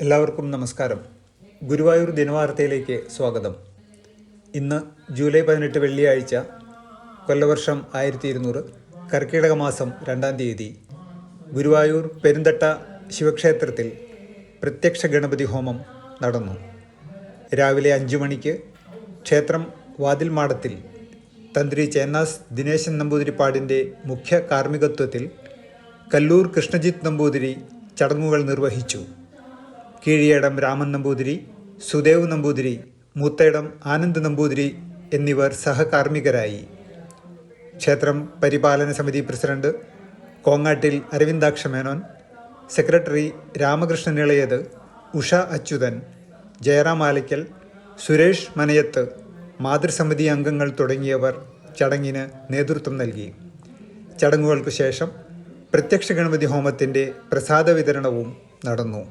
എല്ലാവർക്കും നമസ്കാരം. ഗുരുവായൂർ ദിനവാർത്തയിലേക്ക് സ്വാഗതം. ഇന്ന് ജൂലൈ 18 വെള്ളിയാഴ്ച, കൊല്ലവർഷം 1200, കർക്കിടക മാസം 2-ാം തീയതി. ഗുരുവായൂർ പെരുന്തട്ട ശിവക്ഷേത്രത്തിൽ പ്രത്യക്ഷ ഗണപതി ഹോമം നടന്നു. രാവിലെ 5 മണിക്ക് ക്ഷേത്രം വാതിൽമാടത്തിൽ തന്ത്രി ചേന്നാസ് ദിനേശൻ നമ്പൂതിരിപ്പാടിൻ്റെ മുഖ്യ കാർമ്മികത്വത്തിൽ കല്ലൂർ കൃഷ്ണജിത്ത് നമ്പൂതിരി ചടങ്ങുകൾ നിർവഹിച്ചു. കീഴിയേടം രാമൻ നമ്പൂതിരി, സുദേവ് നമ്പൂതിരി, മൂത്തേടം ആനന്ദ് നമ്പൂതിരി എന്നിവർ സഹകാർമ്മികരായി. ക്ഷേത്രം പരിപാലന സമിതി പ്രസിഡന്റ് കോങ്ങാട്ടിൽ അരവിന്ദാക്ഷ മേനോൻ, സെക്രട്ടറി രാമകൃഷ്ണൻ ഇളയത്, ഉഷ അച്യുതൻ, ജയറാം ആലയ്ക്കൽ, സുരേഷ് മനയത്ത്, മാതൃസമിതി അംഗങ്ങൾ തുടങ്ങിയവർ ചടങ്ങിന് നേതൃത്വം നൽകി. ചടങ്ങുകൾക്ക് ശേഷം പ്രത്യക്ഷ ഗണപതി ഹോമത്തിൻ്റെ പ്രസാദ വിതരണവും നടന്നു.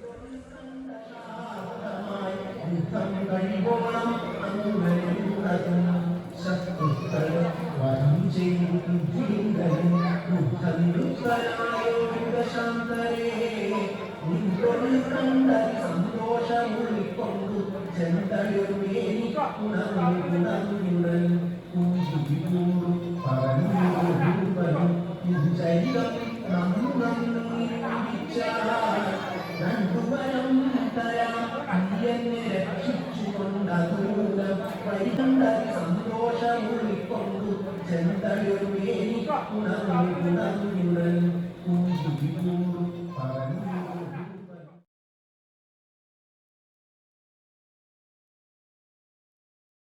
സന്തോഷമുള്ളിക്കൊണ്ടു